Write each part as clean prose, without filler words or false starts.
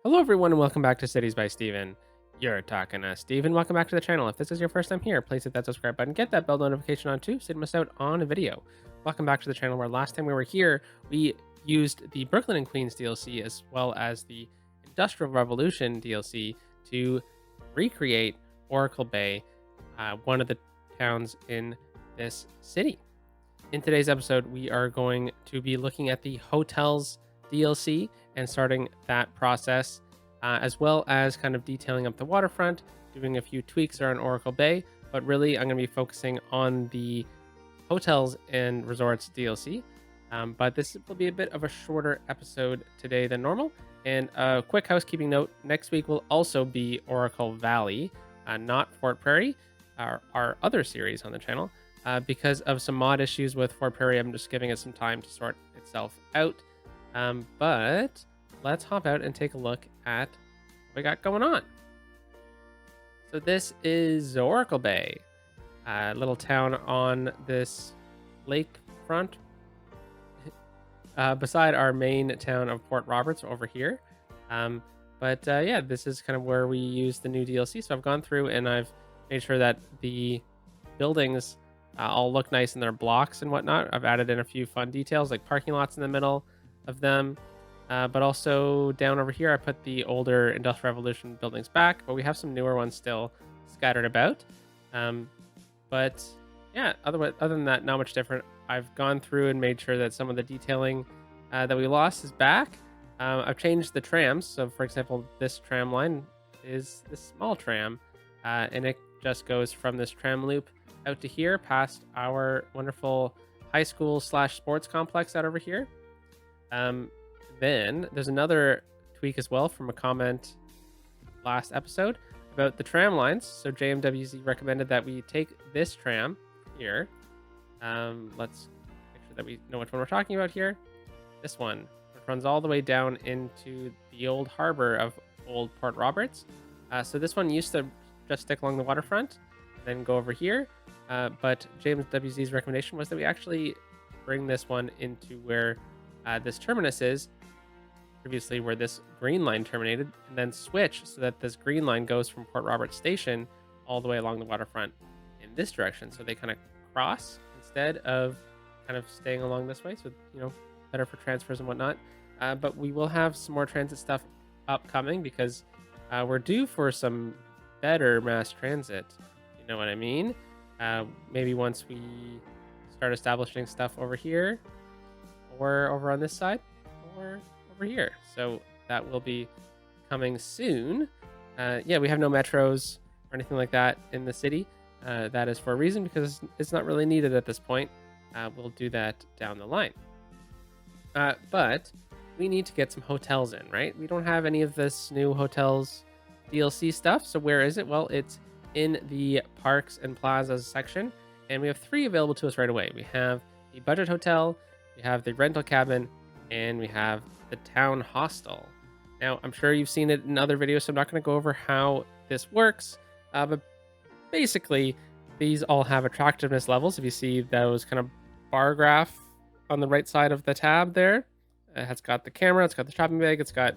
Hello, everyone, and welcome back to Cities by Steven. You're talking to Steven. Welcome back to the channel. If this is your first time here, please hit that subscribe button, get that bell notification on too, so you don't miss out on a video. Welcome back to the channel where last time we were here, we used the Brooklyn and Queens DLC as well as the Industrial Revolution DLC to recreate Oracle Bay, one of the towns in this city. In today's episode, we are going to be looking at the hotels DLC and starting that process, as well as kind of detailing up the waterfront, doing a few tweaks around Oracle Bay. But really, I'm going to be focusing on the hotels and resorts DLC. But this will be a bit of a shorter episode today than normal. And a quick housekeeping note, next week will also be Oracle Valley, not Fort Prairie, our other series on the channel. Because of some mod issues with Fort Prairie, I'm just giving it some time to sort itself out. But let's hop out and take a look at what we got going on. So this is Oracle Bay, a little town on this lakefront beside our main town of Port Roberts over here. Yeah, this is kind of where we use the new DLC. So I've gone through and I've made sure that the buildings all look nice in their blocks and whatnot. I've added in a few fun details like parking lots in the middle of them. But also down over here, I put the older Industrial Revolution buildings back, but we have some newer ones still scattered about. But yeah, other than that, not much different. I've gone through and made sure that some of the detailing that we lost is back. I've changed the trams. So for example, this tram line is this small tram, and it just goes from this tram loop out to here past our wonderful high school / sports complex out over here. Then there's another tweak as well from a comment last episode about the tram lines. So JMWZ recommended that we take this tram here. Let's make sure that we know which one we're talking about here. This one, which runs all the way down into the old harbor of Old Port Roberts. So this one used to just stick along the waterfront, then go over here. But James WZ's recommendation was that we actually bring this one into where this terminus is, previously where this green line terminated, and then switch so that this green line goes from Port Roberts Station all the way along the waterfront in this direction. So they kind of cross instead of kind of staying along this way. So, better for transfers and whatnot. But we will have some more transit stuff upcoming because we're due for some better mass transit. You know what I mean? Maybe once we start establishing stuff over here or over on this side or over here. So that will be coming soon. Yeah, we have no metros or anything like that in the city. That is for a reason because it's not really needed at this point. We'll do that down the line. But we need to get some hotels in, right? We don't have any of this new hotels DLC stuff. So where is it? Well, it's in the parks and plazas section, and we have 3 available to us right away. We have the budget hotel, we have the rental cabin, and we have the town hostel. Now, I'm sure you've seen it in other videos, so I'm not going to go over how this works, but basically, these all have attractiveness levels. If you see those kind of bar graph on the right side of the tab there, it's got the camera, it's got the shopping bag, it's got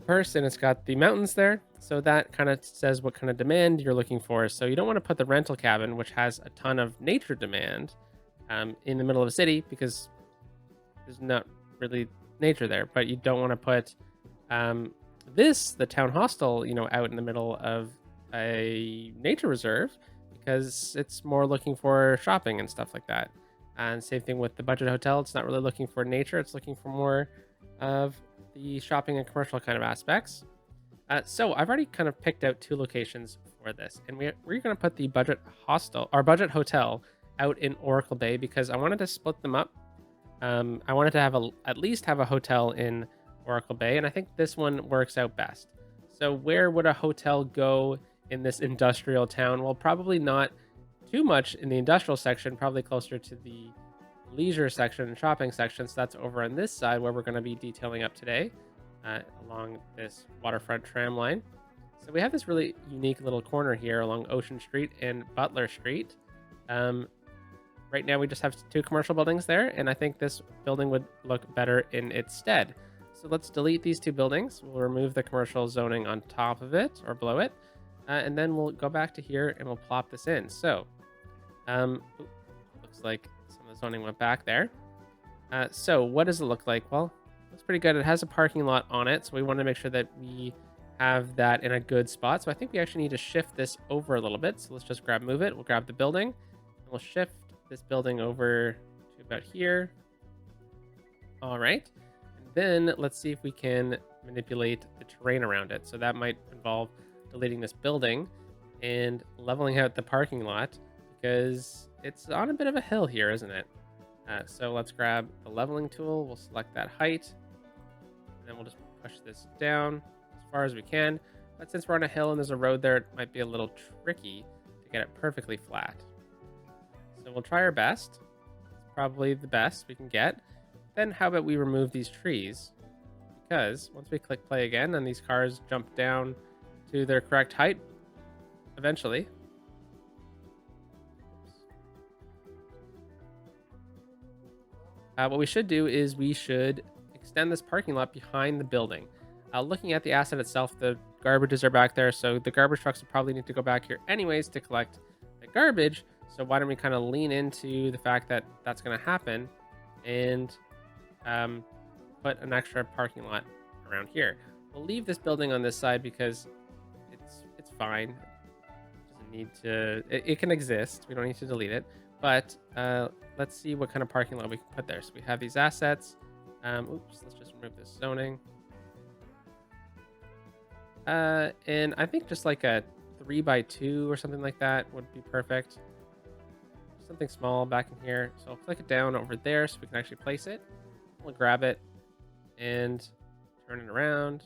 purse, and it's got the mountains there. So that kind of says what kind of demand you're looking for. So you don't want to put the rental cabin, which has a ton of nature demand, in the middle of a city because there's not really nature there. But you don't want to put the town hostel, out in the middle of a nature reserve because it's more looking for shopping and stuff like that. And same thing with the budget hotel. It's not really looking for nature. It's looking for more of the shopping and commercial kind of aspects. So I've already kind of picked out 2 locations for this, and we're going to put the budget hotel out in Oracle Bay because I wanted to split them up. I wanted to have at least have a hotel in Oracle Bay, and I think this one works out best. So where would a hotel go in this industrial town? Well, probably not too much in the industrial section, probably closer to the leisure section and shopping section. So that's over on this side where we're going to be detailing up today, along this waterfront tram line. So we have this really unique little corner here along Ocean Street and Butler Street. Right now we just have 2 commercial buildings there, and I think this building would look better in its stead. So let's delete these two buildings. We'll remove the commercial zoning on top of it or below it. And then we'll go back to here and we'll plop this in. So, looks like some of the zoning went back there. So what does it look like? Well, looks pretty good. It has a parking lot on it. So we want to make sure that we have that in a good spot. So I think we actually need to shift this over a little bit. So let's just move it. We'll grab the building and we'll shift this building over to about here. All right. And then let's see if we can manipulate the terrain around it. So that might involve deleting this building and leveling out the parking lot because it's on a bit of a hill here, isn't it? So let's grab the leveling tool. We'll select that height and then we'll just push this down as far as we can. But since we're on a hill and there's a road there, it might be a little tricky to get it perfectly flat. So we'll try our best. It's probably the best we can get. Then how about we remove these trees? Because once we click play again and these cars jump down to their correct height, eventually. What we should do is we should extend this parking lot behind the building. Looking at the asset itself, the garbages are back there, so the garbage trucks will probably need to go back here anyways to collect the garbage. So why don't we kind of lean into the fact that that's going to happen and put an extra parking lot around here. We'll leave this building on this side because it's fine. It doesn't need to. It can exist. We don't need to delete it. But let's see what kind of parking lot we can put there. So we have these assets. Oops, let's just remove this zoning. And I think just like a 3x2 or something like that would be perfect. Something small back in here. So I'll click it down over there so we can actually place it. We'll grab it and turn it around.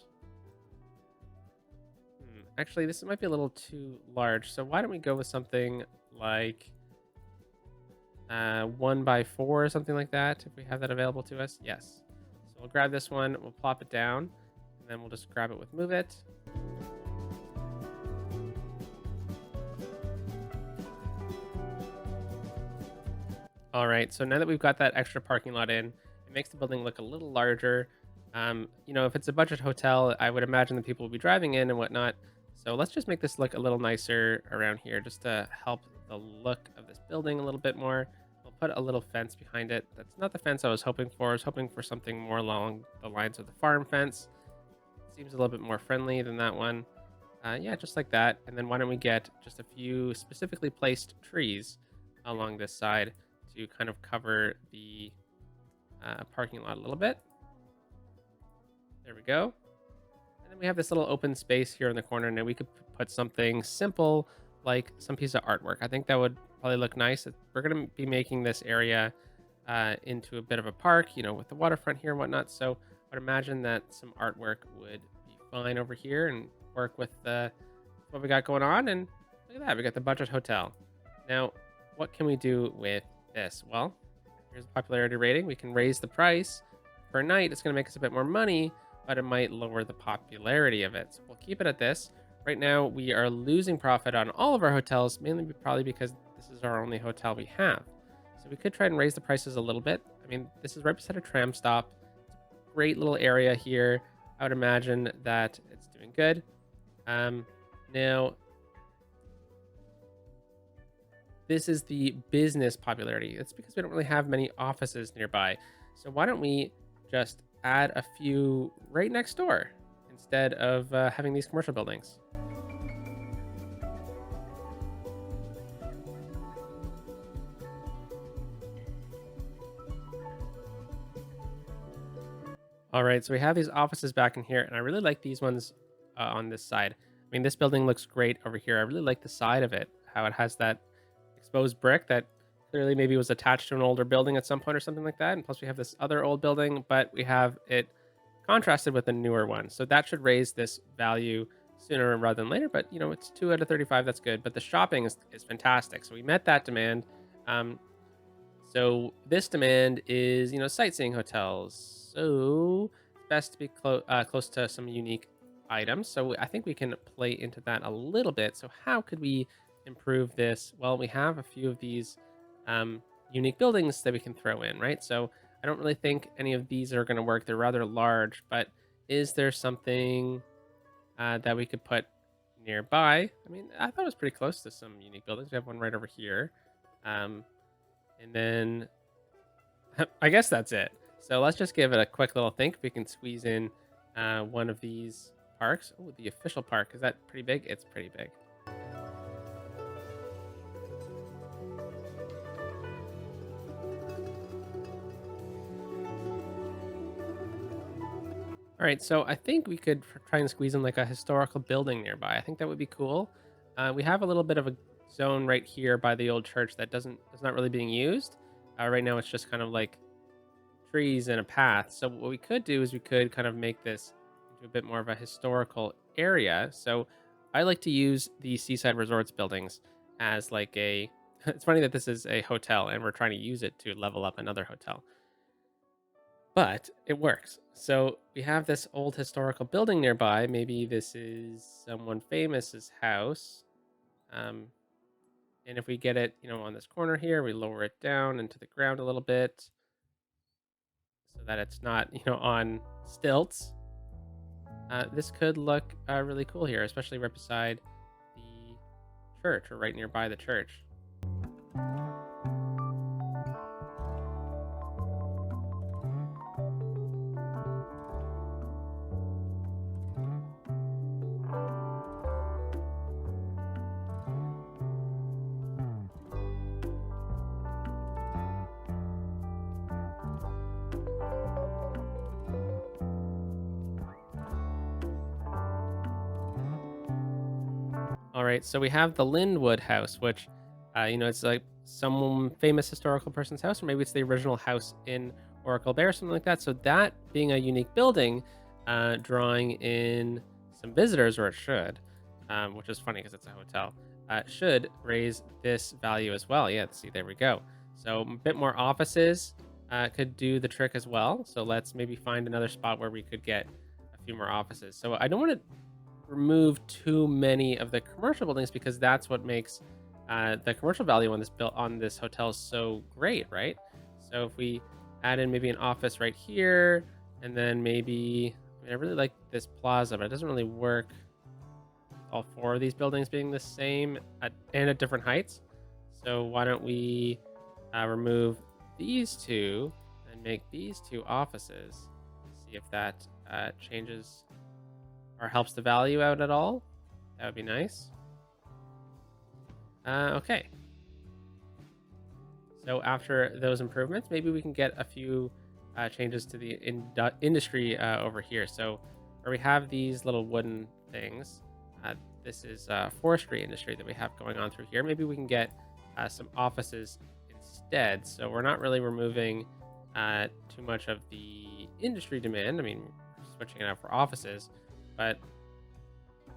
Actually, this might be a little too large. So why don't we go with something like 1x4 or something like that, if we have that available to us. Yes. So we'll grab this one, we'll plop it down, and then we'll just grab it with move it. All right, so now that we've got that extra parking lot in, it makes the building look a little larger. If it's a budget hotel, I would imagine that people will be driving in and whatnot. So let's just make this look a little nicer around here just to help the look of this building a little bit more. We'll put a little fence behind it. That's not the fence I was hoping for. I was hoping for something more along the lines of the farm fence. Seems a little bit more friendly than that one. Yeah, just like that. And then why don't we get just a few specifically placed trees along this side to kind of cover the parking lot a little bit. There we go. And then we have this little open space here in the corner. Now we could put something simple like some piece of artwork. I think that would probably look nice. We're going to be making this area into a bit of a park, with the waterfront here and whatnot. So I would imagine that some artwork would be fine over here and work with what we got going on. And look at that, we got the budget hotel. Now, what can we do with this? Well, here's the popularity rating. We can raise the price per night. It's going to make us a bit more money, but it might lower the popularity of it. So we'll keep it at this. Right now, we are losing profit on all of our hotels, mainly probably because this is our only hotel we have. So we could try and raise the prices a little bit. I mean, this is right beside a tram stop. It's a great little area here. I would imagine that it's doing good. Now, this is the business popularity. It's because we don't really have many offices nearby. So why don't we just add a few right next door instead of having these commercial buildings? All right, so we have these offices back in here, and I really like these ones on this side. I mean, this building looks great over here. I really like the side of it, how it has that exposed brick that clearly maybe was attached to an older building at some point or something like that. And plus we have this other old building, but we have it contrasted with a newer one. So that should raise this value sooner rather than later. But, it's 2 out of 35. That's good. But the shopping is fantastic. So we met that demand. So this demand is, sightseeing hotels. So it's best to be close to some unique items. So I think we can play into that a little bit. So how could we improve this? Well, we have a few of these unique buildings that we can throw in, right? So I don't really think any of these are going to work. They're rather large, but Is there something that we could put nearby? I mean, I thought it was pretty close to some unique buildings. We have one right over here. Um, and then I guess that's it. So let's just give it a quick little think. If we can squeeze in one of these parks. Oh, the official park. Is that pretty big? It's pretty big. All right, so I think we could try and squeeze in like a historical building nearby. I think that would be cool. We have a little bit of a zone right here by the old church that is not really being used. Right now, it's just kind of like trees and a path. So what we could do is we could kind of make this into a bit more of a historical area. So I like to use the seaside resorts buildings as like a. It's funny that this is a hotel and we're trying to use it to level up another hotel, but it works. So we have this old historical building nearby. Maybe this is someone famous's house. Um, and if we get it, on this corner here, we lower it down into the ground a little bit so that it's not, on stilts. This could look really cool here, especially right beside the church or right nearby the church. All right, so we have the Linwood House, which, it's like some famous historical person's house, or maybe it's the original house in Oracle Bay or something like that. So that being a unique building, drawing in some visitors, or it should, which is funny because it's a hotel, should raise this value as well. Yeah, see, there we go. So a bit more offices could do the trick as well. So let's maybe find another spot where we could get a few more offices. So I don't want to remove too many of the commercial buildings because that's what makes the commercial value on this hotel so great, right? So if we add in maybe an office right here, and then maybe I really like this plaza, but it doesn't really work. All four of these buildings being the same and at different heights. So why don't we remove these two and make these two offices? See if that changes or helps the value out at all. That would be nice. Okay. So after those improvements, maybe we can get a few changes to the industry over here. So where we have these little wooden things, this is forestry industry that we have going on through here. Maybe we can get some offices instead. So we're not really removing too much of the industry demand. I mean, we're switching it out for offices, but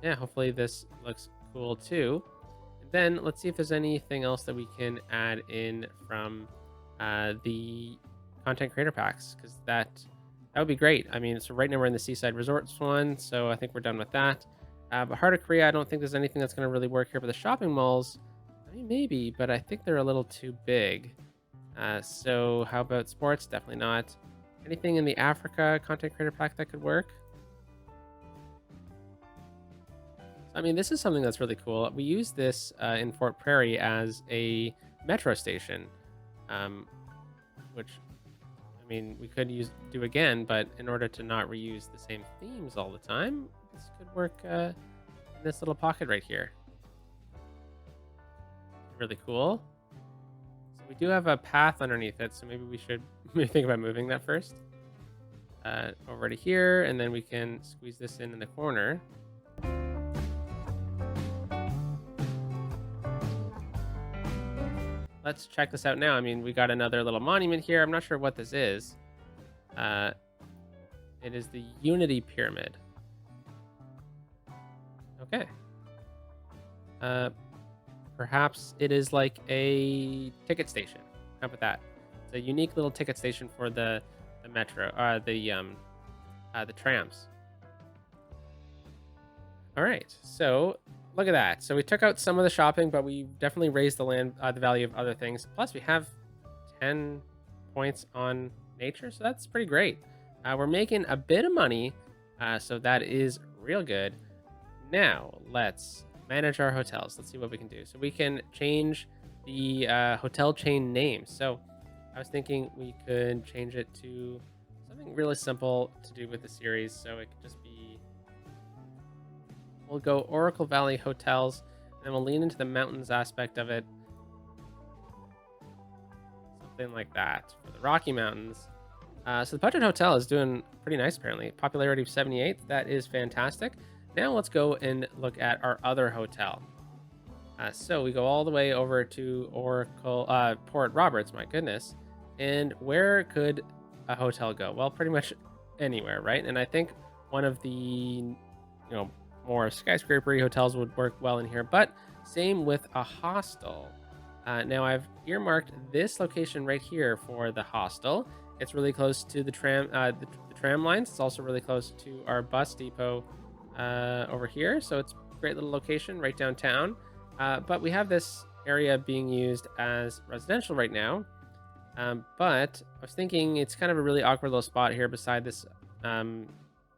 yeah, hopefully this looks cool too. And then let's see if there's anything else that we can add in from the content creator packs, because that would be great. I mean, so right now we're in the Seaside Resorts one, so I think we're done with that. But Heart of Korea, I don't think there's anything that's going to really work here. But the shopping malls, I mean, maybe, but I think they're a little too big. So how about sports? Definitely not. Anything in the Africa content creator pack that could work? I mean, this is something that's really cool. We use this in Fort Prairie as a metro station, which, I mean, we could do again, but in order to not reuse the same themes all the time, this could work in this little pocket right here. Really cool. So we do have a path underneath it, so maybe we should maybe think about moving that first. Over to here, and then we can squeeze this in the corner. Let's check this out now. I mean, we got another little monument here. I'm not sure what this is. It is the Unity Pyramid. Okay. Perhaps it is like a ticket station. How about that? It's a unique little ticket station for the metro, the trams. All right, so look at that. So we took out some of the shopping, but we definitely raised the value of other things. Plus, we have 10 points on nature, so that's pretty great. We're making a bit of money So that is real good. Now let's manage our hotels. Let's see what we can do. So we can change the hotel chain name. So I was thinking we could change it to something really simple to do with the series. So it could just be, we'll go Oracle Valley Hotels, and then we'll lean into the mountains aspect of it. Something like that for the Rocky Mountains. So the budget hotel is doing pretty nice, apparently. Popularity of 78. That is fantastic. Now let's go and look at our other hotel. So we go all the way over to Oracle, Port Roberts, my goodness. And where could a hotel go? Well, pretty much anywhere, right? And I think one of the, more skyscrapery hotels would work well in here, but same with a hostel. Now I've earmarked this location right here for the hostel. It's really close to the tram lines. It's also really close to our bus depot over here. So it's a great little location right downtown. But we have this area being used as residential right now. But I was thinking it's kind of a really awkward little spot here beside this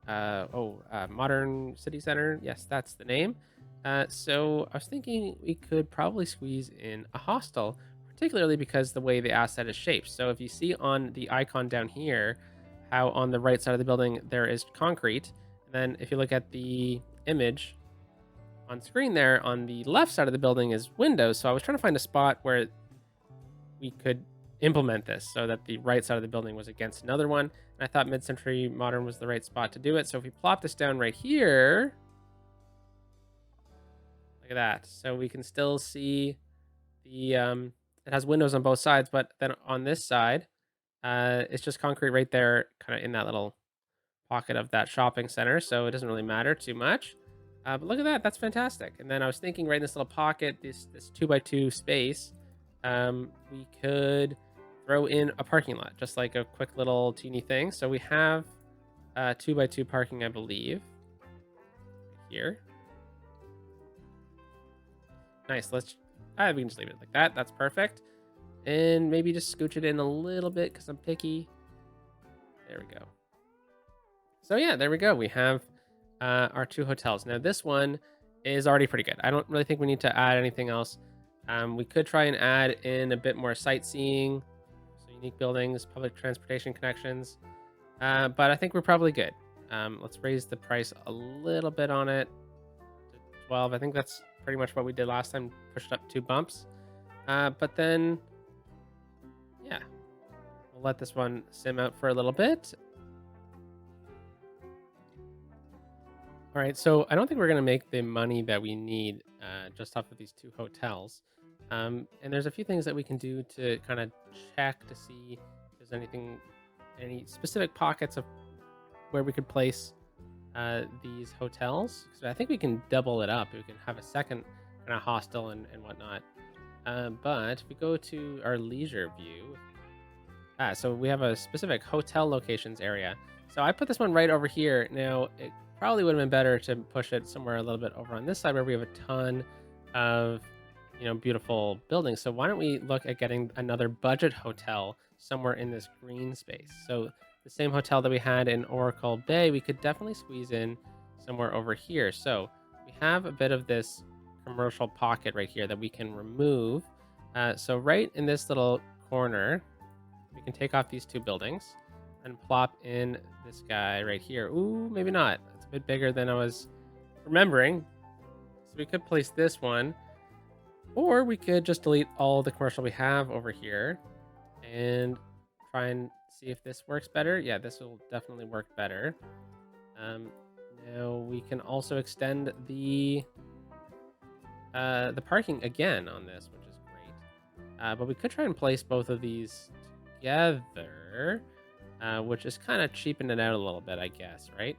Modern City Center. Yes, that's the name. So I was thinking we could probably squeeze in a hostel, particularly because the way the asset is shaped. So if you see on the icon down here, how on the right side of the building there is concrete, and then if you look at the image on screen there, on the left side of the building is windows. So I was trying to find a spot where we could implement this so that the right side of the building was against another one. And I thought mid-century modern was the right spot to do it. So if we plop this down right here, look at that. So we can still see the, it has windows on both sides, but then on this side, it's just concrete right there, kind of in that little pocket of that shopping center. So it doesn't really matter too much. But look at that. That's fantastic. And then I was thinking right in this little pocket, this 2x2 space, we could throw in a parking lot, just like a quick little teeny thing. So we have 2x2 parking, I believe, here. Nice. We can just leave it like that. That's perfect. And maybe just scooch it in a little bit because I'm picky. There we go. So yeah, there we go. We have our two hotels. Now this one is already pretty good. I don't really think we need to add anything else. We could try and add in a bit more sightseeing, so unique buildings, public transportation connections. But I think we're probably good. Let's raise the price a little bit on it to 12. I think that's pretty much what we did last time. Pushed up 2 bumps. But then, yeah, we'll let this one sim out for a little bit. All right, so I don't think we're going to make the money that we need just off of these 2 hotels. And there's a few things that we can do to kind of check to see if there's any specific pockets of where we could place these hotels. So I think we can double it up. We can have a second kind of hostel and whatnot. But if we go to our leisure view, so we have a specific hotel locations area. So I put this one right over here. Now, it probably would have been better to push it somewhere a little bit over on this side where we have a ton of, beautiful buildings. So why don't we look at getting another budget hotel somewhere in this green space? So the same hotel that we had in Oracle Bay, we could definitely squeeze in somewhere over here. So we have a bit of this commercial pocket right here that we can remove. So right in this little corner, we can take off these 2 buildings and plop in this guy right here. Ooh, maybe not. It's a bit bigger than I was remembering. So we could place this one, or we could just delete all the commercial we have over here and try and see if this works better. Yeah, this will definitely work better. Now we can also extend the parking again on this, which is great. But we could try and place both of these together, which is kind of cheapen it out a little bit, I guess, right?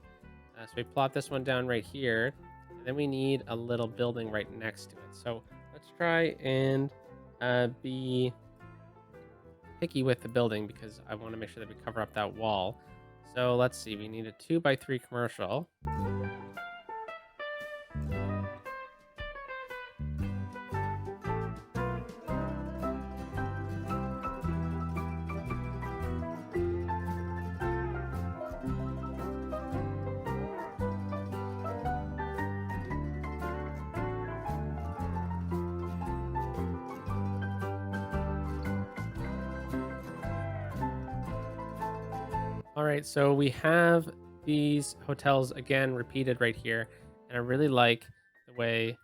So we plop this one down right here, and then we need a little building right next to it. So let's try and be picky with the building because I want to make sure that we cover up that wall. So let's see, we need a 2x3 commercial. All right, so we have these hotels again repeated right here, and I really like the way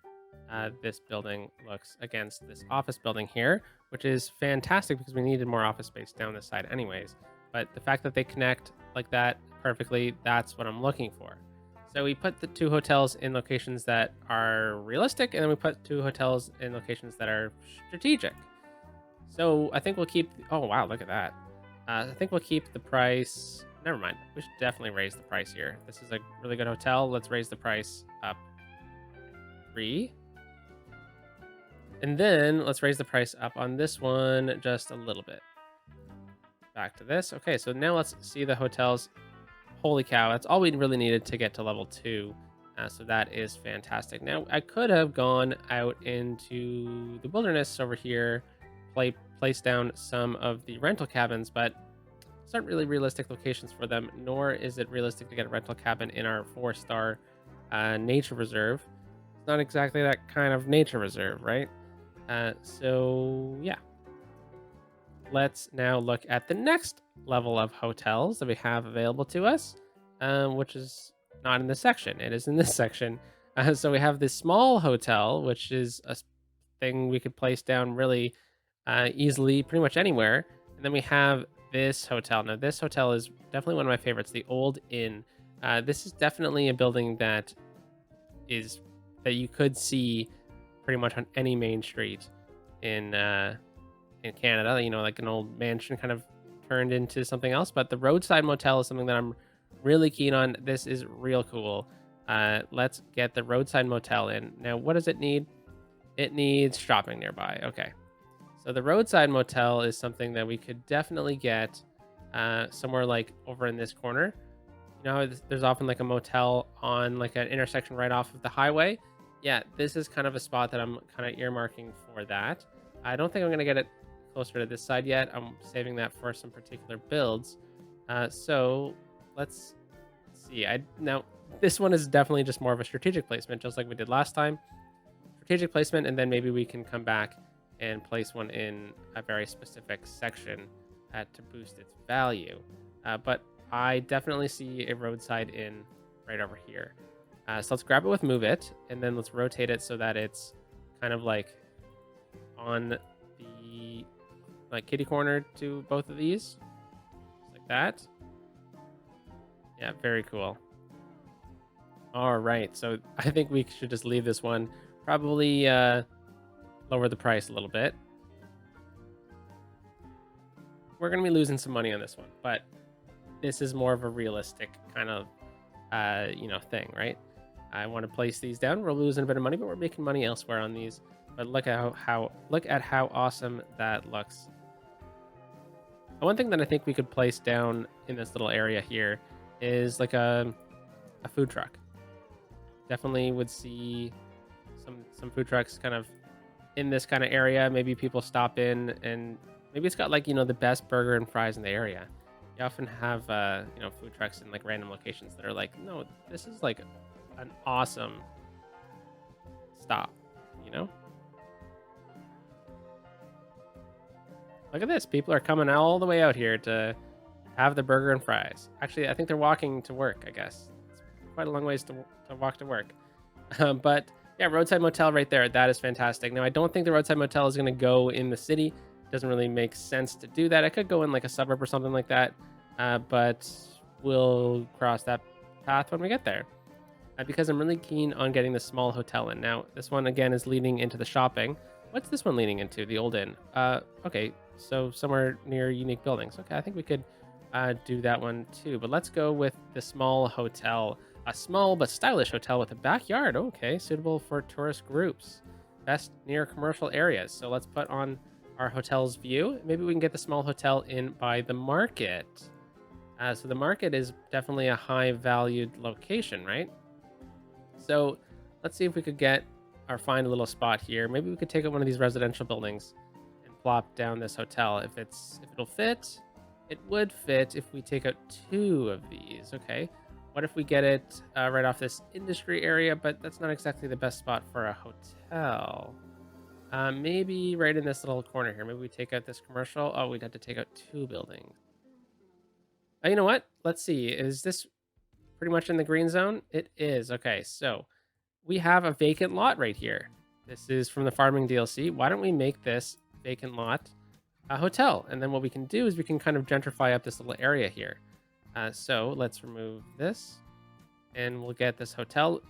this building looks against this office building here, which is fantastic because we needed more office space down this side anyways. But the fact that they connect like that perfectly, that's what I'm looking for. So we put the two hotels in locations that are realistic, and then we put two hotels in locations that are strategic. So I think we'll keep. Oh wow, look at that. I think we'll keep the price. Never mind. We should definitely raise the price here. This is a really good hotel. Let's raise the price up 3. And then let's raise the price up on this one just a little bit. Back to this. Okay, so now let's see the hotels. Holy cow, that's all we really needed to get to level 2. So that is fantastic. Now, I could have gone out into the wilderness over here, place down some of the rental cabins, but these aren't really realistic locations for them, nor is it realistic to get a rental cabin in our 4-star nature reserve. It's not exactly that kind of nature reserve, right? So yeah, let's now look at the next level of hotels that we have available to us, which is not in this section. It is in this section. So we have this small hotel, which is a thing we could place down really easily, pretty much anywhere. And then we have this hotel. Now, this hotel is definitely one of my favorites, the Old Inn. This is definitely a building is that you could see pretty much on any main street in Canada. You know, like an old mansion kind of turned into something else. But the roadside motel is something that I'm really keen on. This is real cool. Let's get the roadside motel in. Now, what does it need? It needs shopping nearby. Okay. So the roadside motel is something that we could definitely get somewhere like over in this corner. You know how there's often like a motel on like an intersection right off of the highway? Yeah, this is kind of a spot that I'm kind of earmarking for that. I don't think I'm going to get it closer to this side yet. I'm saving that for some particular builds. So let's see. Now this one is definitely just more of a strategic placement, just like we did last time. Strategic placement, and then maybe we can come back and place one in a very specific section to boost its value. But I definitely see a roadside inn right over here. So let's grab it with move it, and then let's rotate it so that it's kind of like on the like kitty corner to both of these, just like that. Yeah, very cool. All right, so I think we should just leave this one. Probably lower the price a little bit. We're gonna be losing some money on this one, but this is more of a realistic kind of thing, right? I want to place these down. We're losing a bit of money, but we're making money elsewhere on these. But look at how awesome that looks. And one thing that I think we could place down in this little area here is like a food truck. Definitely would see some food trucks kind of in this kind of area. Maybe people stop in, and maybe it's got like the best burger and fries in the area. You often have food trucks in like random locations that are like, no, this is like an awesome stop. You know, look at this. People are coming all the way out here to have the burger and fries. Actually, I think they're walking to work. I guess it's quite a long ways to walk to work. But yeah, roadside motel right there. That is fantastic. Now, I don't think the roadside motel is going to go in the city. It doesn't really make sense to do that. I could go in like a suburb or something like that. But we'll cross that path when we get there. Because I'm really keen on getting the small hotel in. Now, this one again is leading into the shopping. What's this one leading into? The Old Inn. Okay, so somewhere near unique buildings. Okay, I think we could do that one too. But let's go with the small hotel. A small but stylish hotel with a backyard. Okay, suitable for tourist groups. Best near commercial areas. So let's put on our hotel's view. Maybe we can get the small hotel in by the market. So the market is definitely a high valued location, right? So let's see if we could find a little spot here. Maybe we could take out one of these residential buildings and plop down this hotel. If it'll fit, it would fit if we take out 2 of these. Okay. What if we get it right off this industry area? But that's not exactly the best spot for a hotel. Maybe right in this little corner here. Maybe we take out this commercial. Oh, we'd have to take out 2 buildings. You know what? Let's see. Is this pretty much in the green zone? It is. Okay, so we have a vacant lot right here. This is from the farming DLC. Why don't we make this vacant lot a hotel? And then what we can do is we can kind of gentrify up this little area here. So let's remove this and we'll get this hotel.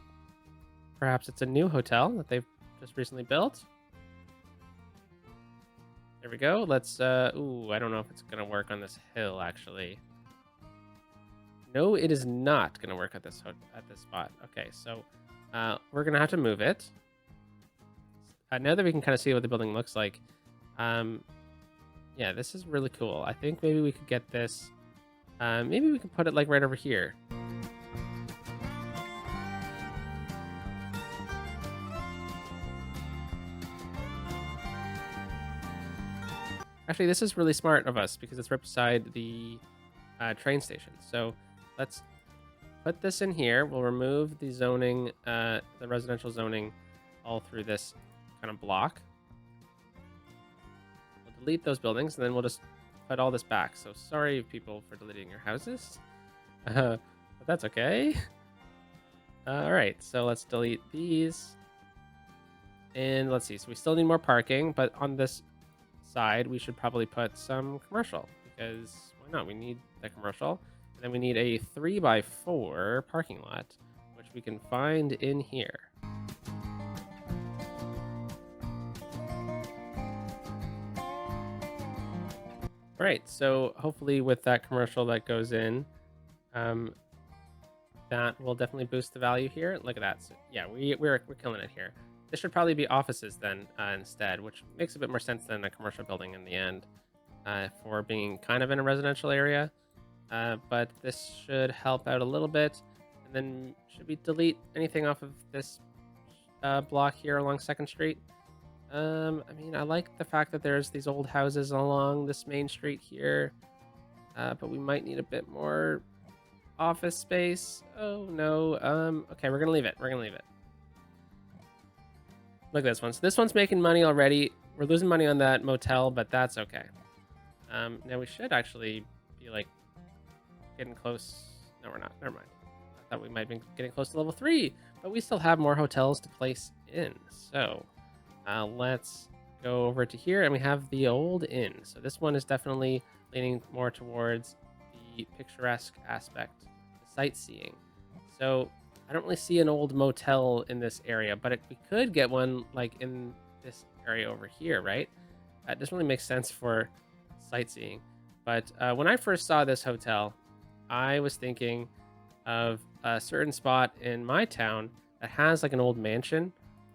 Perhaps it's a new hotel that they've just recently built. There we go. Let's, ooh, I don't know if it's going to work on this hill, actually. No, it is not going to work at this spot. Okay, so we're going to have to move it. Now that we can kind of see what the building looks like, yeah, this is really cool. I think maybe we could get this, maybe we could put it like right over here. Actually, this is really smart of us because it's right beside the train station. So let's put this in here. We'll remove the zoning, the residential zoning all through this kind of block. We'll delete those buildings and then we'll just put all this back. So sorry, people, for deleting your houses. But that's okay. All right, so let's delete these. And let's see. So we still need more parking, but on this side, we should probably put some commercial because why not? We need the commercial. And then we need a 3x4 parking lot, which we can find in here. All right, so hopefully with that commercial that goes in, that will definitely boost the value here. Look at that. So, yeah, we're killing it here. This should probably be offices then instead, which makes a bit more sense than a commercial building in the end for being kind of in a residential area. But this should help out a little bit. And then should we delete anything off of this block here along 2nd Street? I mean, I like the fact that there's these old houses along this main street here. But we might need a bit more office space. Oh, no. Okay, we're going to leave it. We're going to leave it. Look at this one. So this one's making money already. We're losing money on that motel, but that's okay. Now we should actually be like getting close. No, we're not. Never mind. I thought we might be getting close to level 3, but we still have more hotels to place in. So let's go over to here, and we have the old inn. So this one is definitely leaning more towards the picturesque aspect, the sightseeing. So I don't really see an old motel in this area, but we could get one like in this area over here, right? That doesn't really make sense for sightseeing. But when I first saw this hotel, I was thinking of a certain spot in my town that has like an old mansion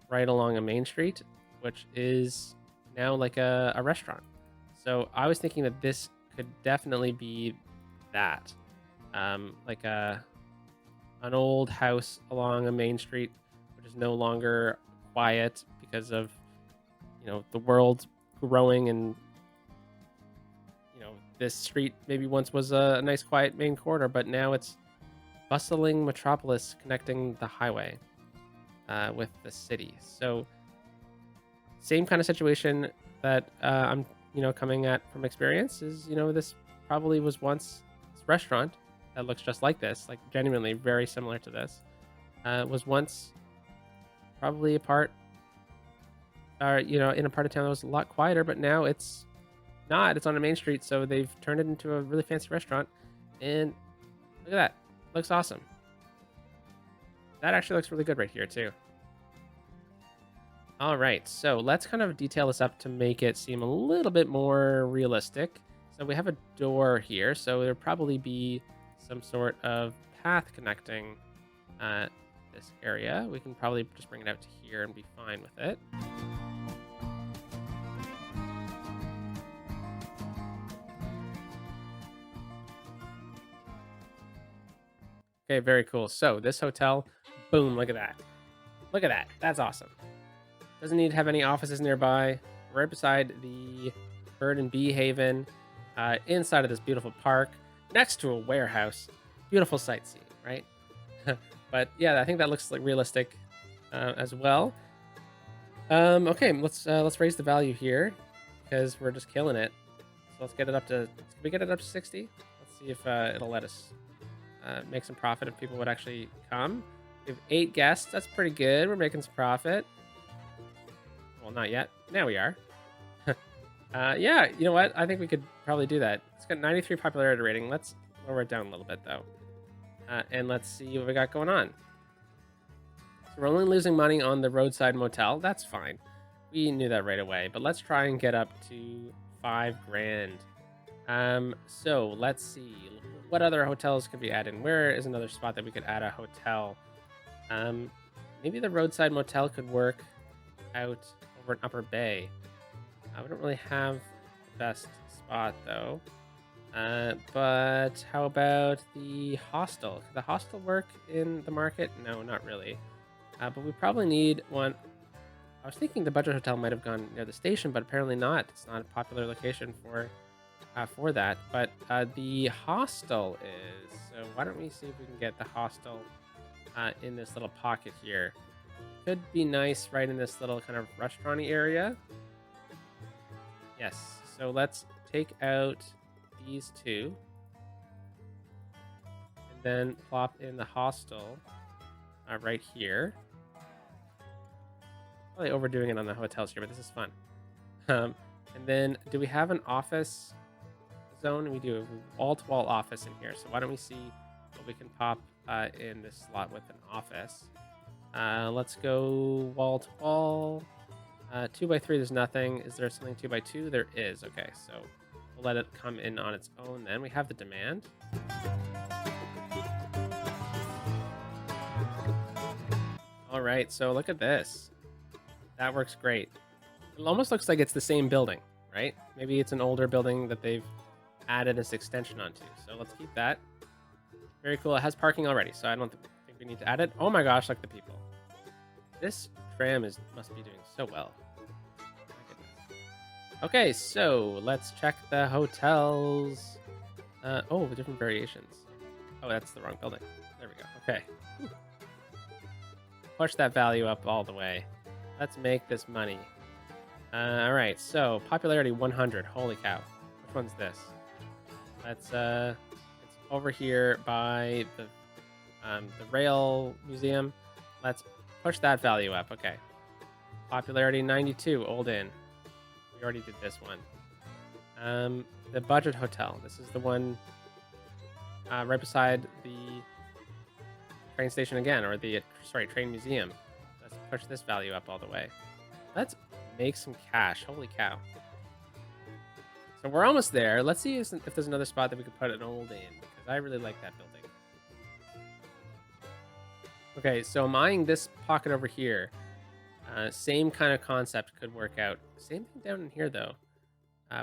right along a main street, which is now like a restaurant. So I was thinking that this could definitely be that, like an old house along a main street, which is no longer quiet because of, you know, the world growing, and you know, this street maybe once was a nice quiet main corridor, but now it's bustling metropolis connecting the highway with the city. So same kind of situation that I'm, you know, coming at from experience is, you know, this probably was once this restaurant that looks just like this, like genuinely very similar to this, was once probably a part, or you know, in a part of town that was a lot quieter, but now it's not. It's on a main street, so they've turned it into a really fancy restaurant. And look at that, looks awesome. That actually looks really good right here too. All right, so let's kind of detail this up to make it seem a little bit more realistic. So we have a door here, so there'll probably be some sort of path connecting this area. We can probably just bring it out to here and be fine with it. Okay, very cool. So this hotel, boom, look at that. Look at that. That's awesome. Doesn't need to have any offices nearby. Right beside the bird and bee haven, inside of this beautiful park, next to a warehouse. Beautiful sightseeing, right? But yeah, I think that looks like realistic as well. Okay, let's raise the value here because we're just killing it. So let's get it up to. Can we get it up to 60? Let's see if it'll let us make some profit if people would actually come. We have 8 guests. That's pretty good. We're making some profit. Well, not yet. Now we are. Yeah, you know what? I think we could probably do that. It's got 93 popularity rating. Let's lower it down a little bit, though. And let's see what we got going on. So we're only losing money on the roadside motel. That's fine. We knew that right away. But let's try and get up to 5 grand. So let's see. What other hotels could we add in? Where is another spot that we could add a hotel? Maybe the roadside motel could work out over in Upper Bay. We don't really have the best spot though. But how about the hostel? Could the hostel work in the market? No, not really. But we probably need one. I was thinking the budget hotel might have gone near the station, but apparently not. It's not a popular location for that. But the hostel is. So why don't we see if we can get the hostel in this little pocket here? Could be nice right in this little kind of restaurant-y area. Yes. So let's take out these two. And then plop in the hostel right here. Probably overdoing it on the hotels here, but this is fun. And then, do we have an office zone? We do a wall-to-wall office in here. So why don't we see what we can pop in this slot with an office? Let's go wall-to-wall. 2x3, there's nothing. Is there something 2x2? There is. Okay, so we'll let it come in on its own then. We have the demand. All right, so look at this. That works great. It almost looks like it's the same building, right? Maybe it's an older building that they've added this extension onto. So let's keep that. Very cool. It has parking already, so I don't think we need to add it. Oh my gosh, look at the people. This tram must be doing so well. My goodness. Okay, so let's check the hotels. Oh, the different variations. Oh, that's the wrong building. There we go. Okay. Whew. Push that value up all the way. Let's make this money. All right, so popularity 100. Holy cow. Which one's this? It's over here by the rail museum. Let's push that value up. Okay. Popularity 92. Old Inn. We already did this one. The budget hotel. This is the one right beside the train station again, or the train museum. Let's push this value up all the way. Let's make some cash. Holy cow. So we're almost there. Let's see if there's another spot that we could put an old in, because I really like that building. Okay, so I'm eyeing this pocket over here. Same kind of concept could work out. Same thing down in here though,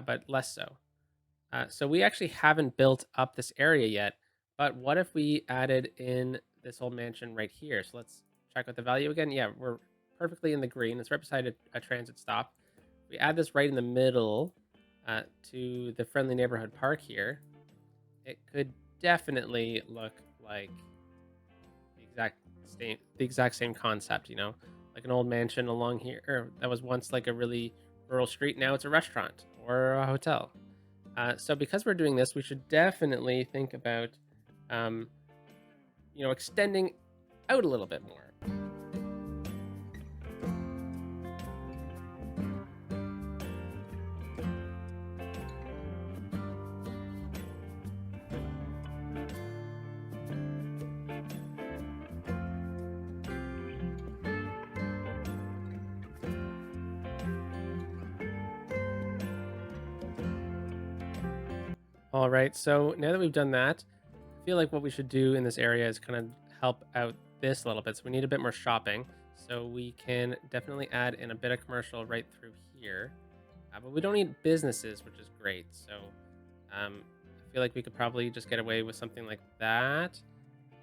but less so. So we actually haven't built up this area yet, but what if we added in this old mansion right here? So let's check out the value again. Yeah, we're perfectly in the green. It's right beside a transit stop. We add this right in the middle to the friendly neighborhood park here. It could definitely look like the exact same concept, you know, like an old mansion along here that was once like a really rural street. Now it's a restaurant or a hotel. So because we're doing this, we should definitely think about, extending out a little bit more. All right, so now that we've done that, I feel like what we should do in this area is kind of help out this a little bit. So we need a bit more shopping. So we can definitely add in a bit of commercial right through here. But we don't need businesses, which is great. So I feel like we could probably just get away with something like that.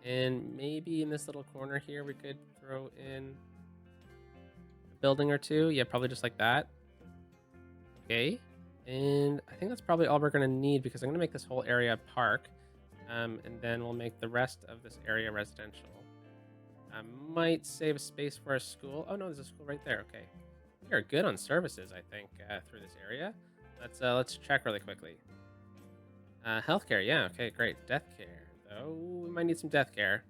And maybe in this little corner here, we could throw in a building or two. Yeah, probably just like that. Okay. And I think that's probably all we're going to need, because I'm going to make this whole area a park. And then we'll make the rest of this area residential. I might save a space for a school. Oh, no, there's a school right there. Okay. We are good on services, I think, through this area. Let's check really quickly. Healthcare, yeah, okay, great. Death care, though, we might need some death care.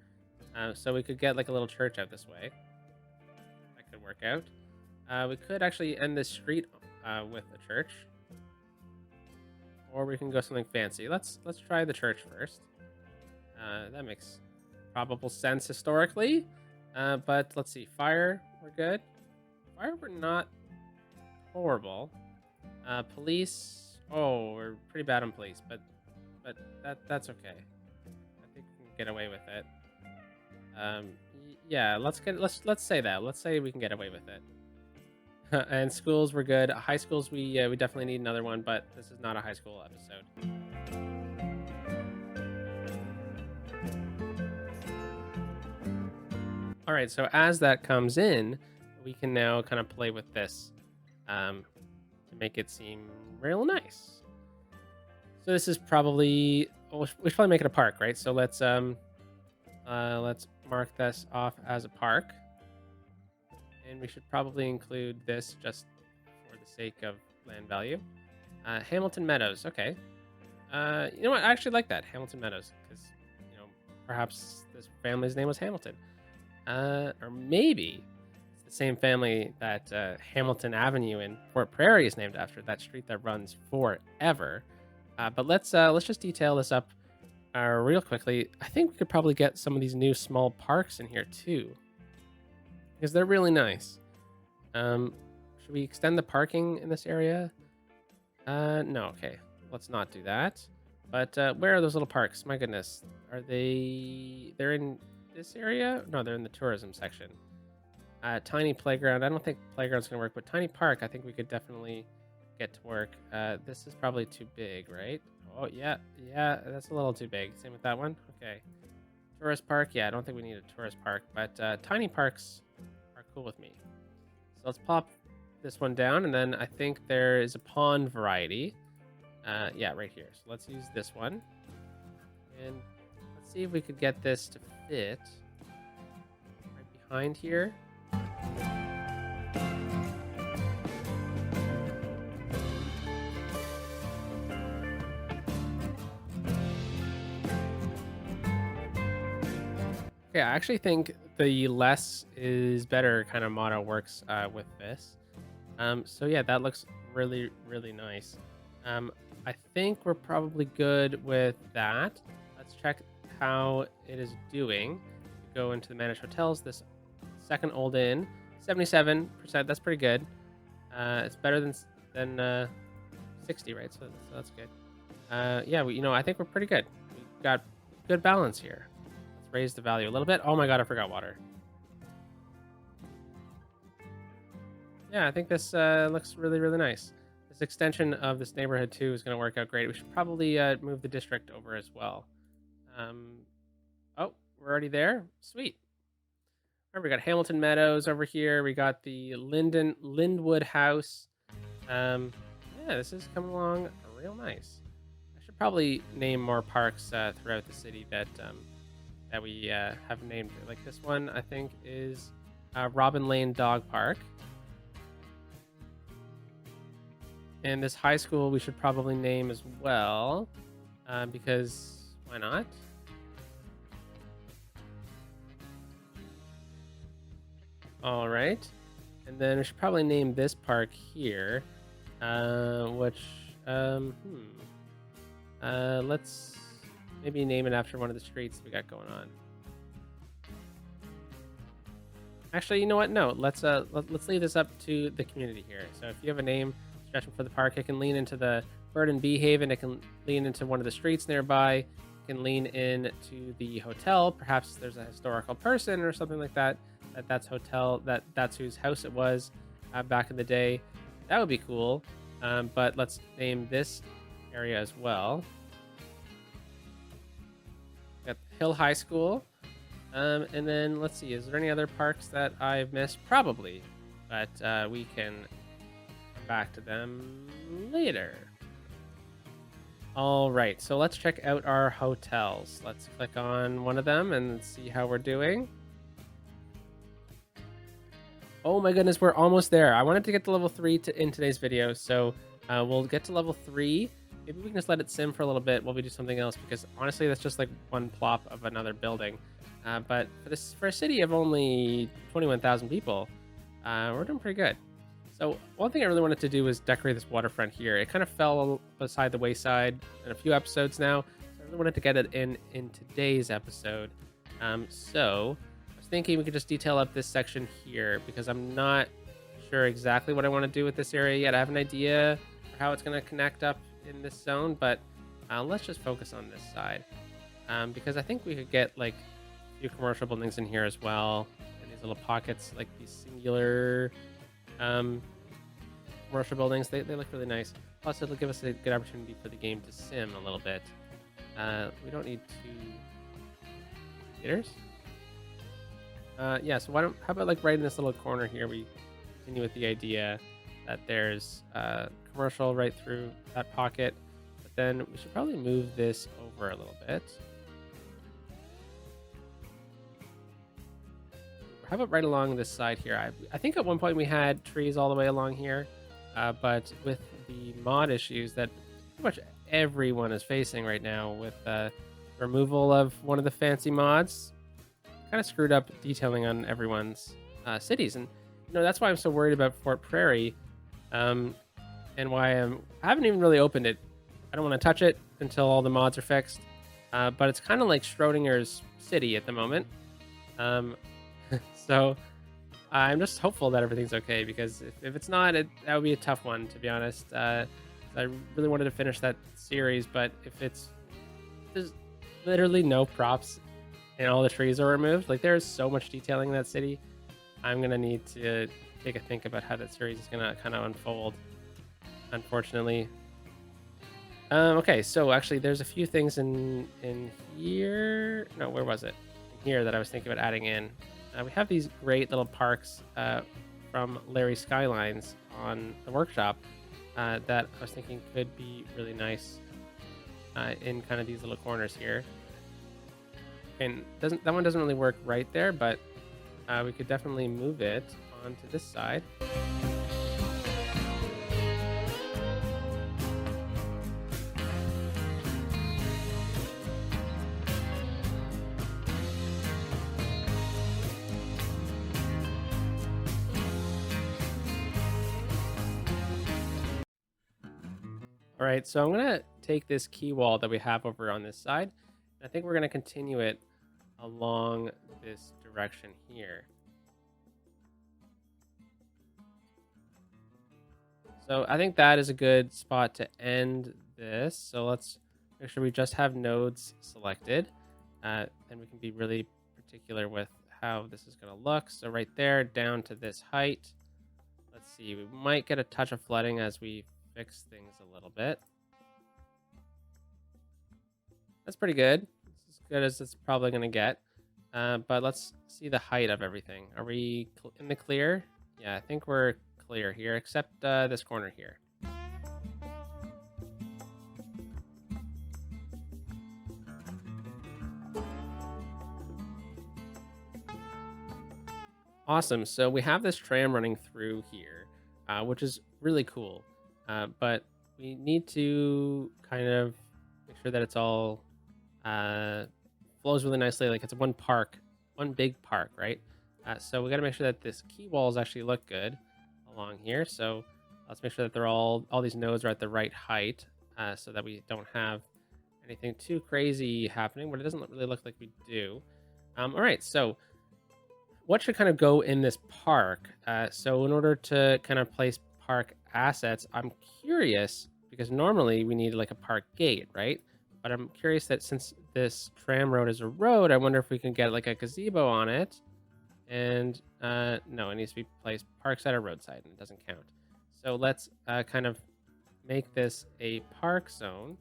So we could get like a little church out this way. That could work out. We could actually end this street with a church, or we can go something fancy. Let's try the church first. That makes probable sense historically. But let's see. Fire, we're good. Fire, we're not horrible. Police, oh, we're pretty bad on police, but that's okay. I think we can get away with it. Yeah, let's say that. Let's say we can get away with it. And schools, we're good. High schools, we definitely need another one, but this is not a high school episode. All right, so as that comes in, we can now kind of play with this to make it seem real nice. So this is probably we should probably make it a park, right? So let's mark this off as a park, and we should probably include this just for the sake of land value. Hamilton Meadows, okay. You know what? I actually like that Hamilton Meadows because perhaps this family's name was Hamilton. Or maybe it's the same family that Hamilton Avenue in Fort Prairie is named after. That street that runs forever. But let's just detail this up real quickly. I think we could probably get some of these new small parks in here too, because they're really nice. Should we extend the parking in this area? No. Okay, let's not do that. But where are those little parks? My goodness, are they? They're in this area? No, they're in the tourism section. Tiny playground. I don't think playground's gonna work, but tiny park, I think we could definitely get to work. This is probably too big, right? Oh yeah, that's a little too big. Same with that one. Okay. Tourist park. Yeah, I don't think we need a tourist park, but tiny parks are cool with me. So let's pop this one down, and then I think there is a pond variety. Yeah, right here. So let's use this one, and let's see if we could get this to fit right behind here. Okay, I actually think the less is better kind of motto works with this. So yeah, that looks really, really nice. I think we're probably good with that. Let's check how it is doing. Go into the managed hotels. This second old inn, 77%. That's pretty good. It's better than 60, right? So that's good. Yeah, I think we're pretty good. We've got good balance here. Let's raise the value a little bit. Oh my god, I forgot water. Yeah, I think this looks really, really nice. This extension of this neighborhood too is going to work out great. We should probably move the district over as well. Oh, we're already there. Sweet. All right, we got Hamilton Meadows over here. We got the Lindwood House. Yeah, this is coming along real nice. I should probably name more parks throughout the city that we have named. Like this one, I think is Robin Lane Dog Park. And this high school we should probably name as well, because why not? All right. And then we should probably name this park here, which, let's maybe name it after one of the streets we got going on. Actually, you know what? No, let's leave this up to the community here. So if you have a name suggestion for the park, it can lean into the Bird and Bee Haven. It can lean into one of the streets nearby. It can lean into the hotel. Perhaps there's a historical person or something like that. That's whose house it was back in the day. That would be cool. But let's name this area as well. Got Hill High School. And then let's see, is there any other parks that I've missed? Probably, but we can come back to them later. All right, so let's check out our hotels. Let's click on one of them and see how we're doing. Oh my goodness, we're almost there. I wanted to get to level 3 in today's video, so we'll get to level 3 maybe we can just let it sim for a little bit while we do something else, because honestly, that's just like one plop of another building. But for a city of only 21,000 people, we're doing pretty good. So one thing I really wanted to do was decorate this waterfront here. It kind of fell beside the wayside in a few episodes now. So I really wanted to get it in today's episode. So I was thinking we could just detail up this section here, because I'm not sure exactly what I want to do with this area yet. I have an idea for how it's going to connect up in this zone, but let's just focus on this side, because I think we could get like a few commercial buildings in here as well, and these little pockets, like these singular commercial buildings. They look really nice. Plus, it'll give us a good opportunity for the game to sim a little bit. We don't need two theaters. Yeah, so how about like right in this little corner here, we continue with the idea that there's commercial right through that pocket, but then we should probably move this over a little bit. How about right along this side here? I think at one point we had trees all the way along here, but with the mod issues that pretty much everyone is facing right now, with removal of one of the fancy mods, kind of screwed up detailing on everyone's cities. And that's why I'm so worried about Fort Prairie, and why I haven't even really opened it. I don't want to touch it until all the mods are fixed, but it's kind of like Schrodinger's city at the moment. So I'm just hopeful that everything's okay, because if it's not, that would be a tough one, to be honest. I really wanted to finish that series, but if there's literally no props and all the trees are removed, like there's so much detailing in that city, I'm gonna need to take a think about how that series is gonna kind of unfold, unfortunately. Okay, so actually there's a few things in here. No, where was it? In here that I was thinking about adding in. We have these great little parks from Larry Skylines on the workshop that I was thinking could be really nice in kind of these little corners here. And that one doesn't really work right there, but we could definitely move it onto this side. All right, so I'm gonna take this key wall that we have over on this side, and I think we're gonna continue it along this direction here. So I think that is a good spot to end this. So let's make sure we just have nodes selected, and we can be really particular with how this is gonna look. So right there, down to this height. Let's see, we might get a touch of flooding as we fix things a little bit. That's pretty good. It's as good as it's probably going to get. But let's see the height of everything. Are we in the clear? Yeah, I think we're clear here, except this corner here. Awesome. So we have this tram running through here, which is really cool. But we need to kind of make sure that it's all flows really nicely. Like it's one park, one big park, right? So we got to make sure that this key walls actually look good along here. So let's make sure that they're all these nodes are at the right height, so that we don't have anything too crazy happening, but it doesn't really look like we do. All right, so what should kind of go in this park? So in order to kind of place park assets, I'm curious, because normally we need like a park gate, right? But I'm curious that since this tram road is a road, I wonder if we can get like a gazebo on it. And no, it needs to be placed parks at a roadside, and it doesn't count. So let's kind of make this a park zone.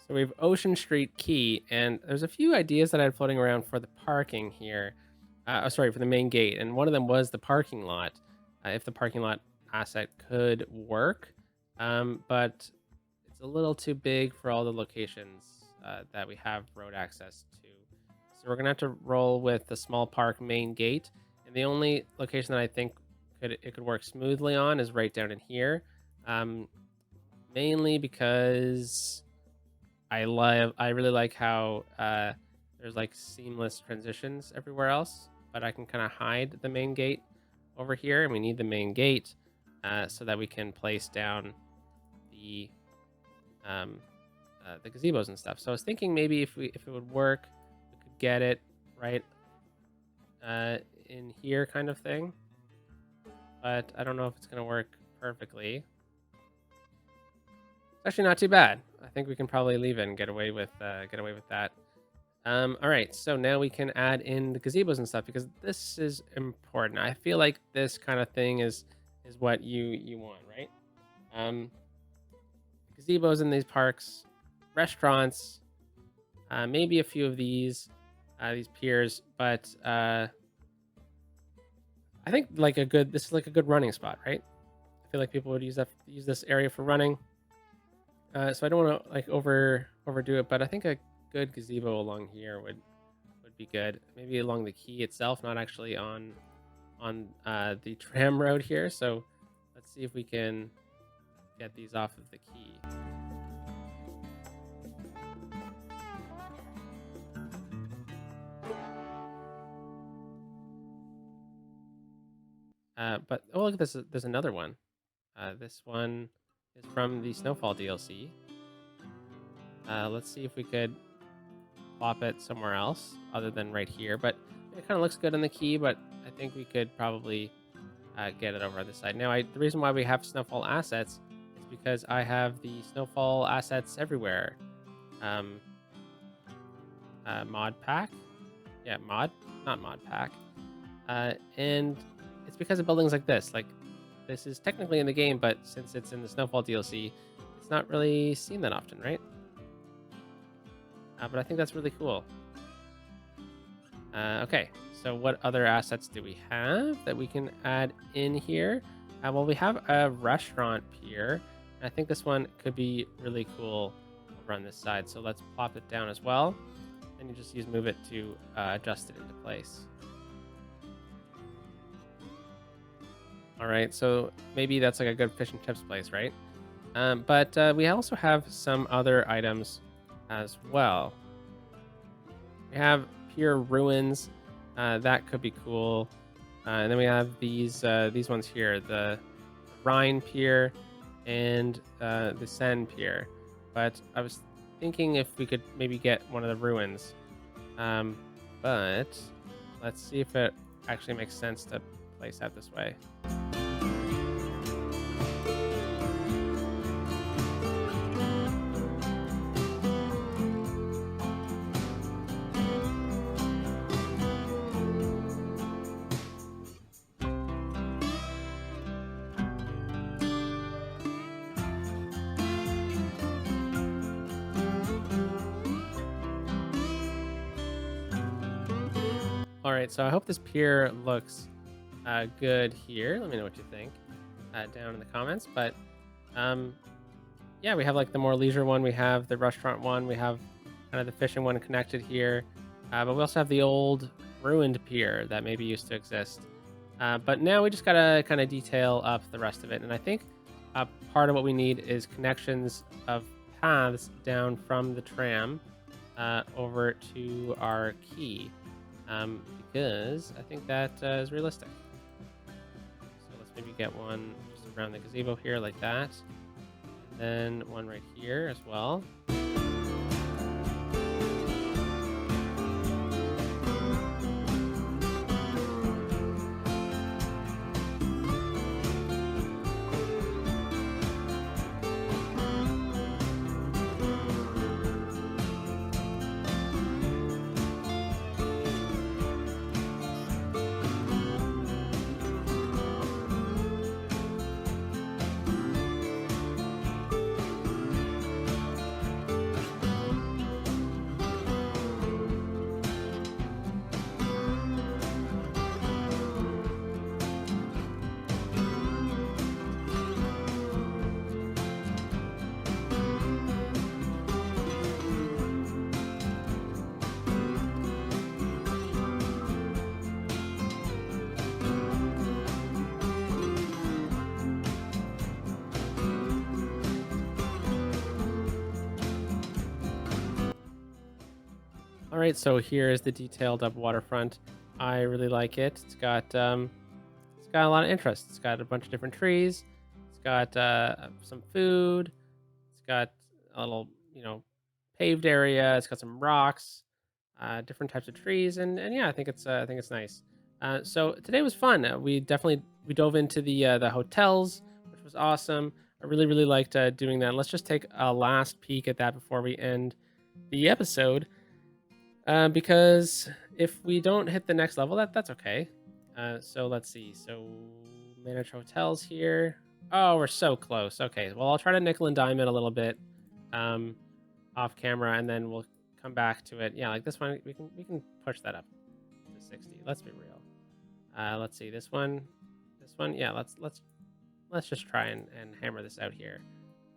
So we have Ocean Street Key, and there's a few ideas that I had floating around for the parking here. Sorry, for the main gate, and one of them was the parking lot. If the parking lot asset could work, but it's a little too big for all the locations that we have road access to. So we're gonna have to roll with the small park main gate, And the only location that I think it could work smoothly on is right down in here. Um, Mainly because I really like how there's like seamless transitions everywhere else, but I can kind of hide the main gate over here, and we need the main gate so that we can place down the um, the gazebos and stuff. So I was thinking maybe if it would work, we could get it right in here, kind of thing. But I don't know if it's gonna work perfectly. It's actually not too bad. I think we can probably leave it and get away with that. All right, so now we can add in the gazebos and stuff because this is important. I feel like this kind of thing is what you want, right? Um, Gazebos in these parks, restaurants, maybe a few of these piers, but I think like this is like a good running spot, right? I feel like people would use this area for running. So I don't want to like overdo it, but I think a good gazebo along here would be good. Maybe along the quay itself, not actually on the tram road here. So let's see if we can get these off of the quay. But oh, look, there's another one. This one is from the Snowfall DLC. Let's see if we could plop it somewhere else other than right here. But it kind of looks good on the quay, but I think we could probably get it over on this side. Now, the reason why we have Snowfall assets is because I have the Snowfall assets everywhere. Mod pack, yeah, not mod pack, and it's because of buildings like this. Like, this is technically in the game, but since it's in the Snowfall DLC, it's not really seen that often, right? But I think that's really cool. Okay, so what other assets do we have that we can add in here? Well, we have a restaurant pier. And I think this one could be really cool over on this side. So let's plop it down as well. And you just use move it to adjust it into place. All right, so maybe that's like a good fish and chips place, right? But we also have some other items as well. We have pier ruins. That could be cool. And then we have these ones here, the Rhine pier and the Seine pier. But I was thinking if we could maybe get one of the ruins. But let's see if it actually makes sense to place out this way. All right, so I hope this pier looks good here. Let me know what you think down in the comments. But yeah, we have like the more leisure one. We have the restaurant one. We have kind of the fishing one connected here. But we also have the old ruined pier that maybe used to exist. But now we just got to kind of detail up the rest of it. And I think part of what we need is connections of paths down from the tram over to our quay. Because I think that is realistic. So let's maybe get one just around the gazebo here like that. And then one right here as well. All right, so here is the detailed up waterfront. I really like it. It's got a lot of interest. It's got a bunch of different trees. It's got some food. It's got a little, paved area. It's got some rocks, different types of trees, and yeah, I think it's nice. So today was fun. We dove into the hotels, which was awesome. I really liked doing that. Let's just take a last peek at that before we end the episode. Because if we don't hit the next level, that's okay. So let's see. So manage hotels here. Oh, we're so close. Okay, well I'll try to nickel and dime it a little bit, um, off camera, and then we'll come back to it. Yeah, like this one, we can push that up to 60. Let's be real. Let's see this one. This one, yeah. Let's just try and hammer this out here.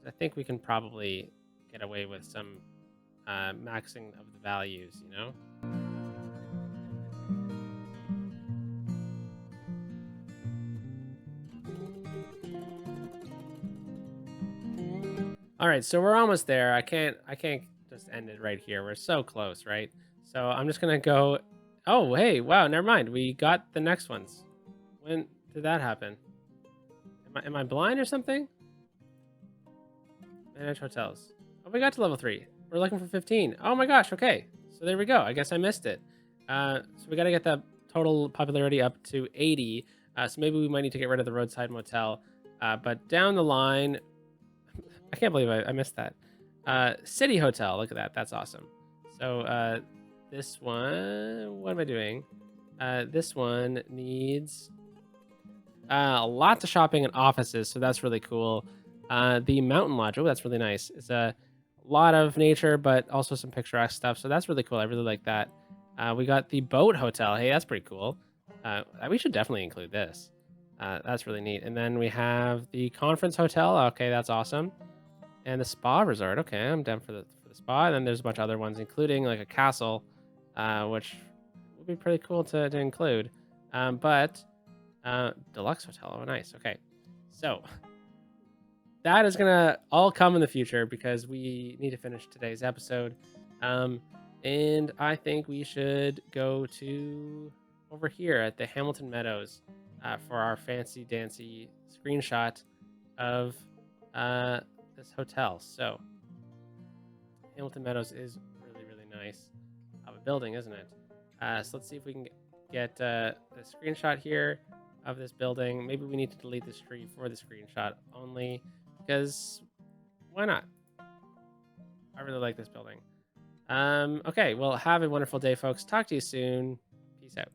I think we can probably get away with some maxing of the values. All right, so we're almost there. I can't just end it right here. We're so close, right? So I'm just gonna go. Oh, hey, wow, never mind. We got the next ones. When did that happen? Am I blind or something? Manage hotels. Oh, we got to level 3. We're looking for 15. Oh my gosh, okay. So there we go. I guess I missed it. So we got to get the total popularity up to 80. So maybe we might need to get rid of the roadside motel. But down the line, I can't believe I missed that. City Hotel. Look at that. That's awesome. So this one, what am I doing? This one needs lots of shopping and offices, so that's really cool. The Mountain Lodge, oh, that's really nice. It's a lot of nature, but also some picturesque stuff, so that's really cool. I really like that. We got the Boat Hotel. Hey, that's pretty cool. We should definitely include this. That's really neat. And then we have the Conference Hotel. Okay, that's awesome. And the Spa Resort. Okay, I'm down for the spa. And then there's a bunch of other ones, including like a castle, which would be pretty cool to include. But Deluxe hotel. Oh, nice. Okay. So that is gonna all come in the future because we need to finish today's episode. Um, and I think we should go to over here at the Hamilton Meadows for our fancy dancy screenshot of uh, this hotel. So Hamilton Meadows is really nice of a building, isn't it? So let's see if we can get a screenshot here of this building. Maybe we need to delete this tree for the screenshot only because why not? I really like this building. Okay, well, have a wonderful day, folks. Talk to you soon. Peace out.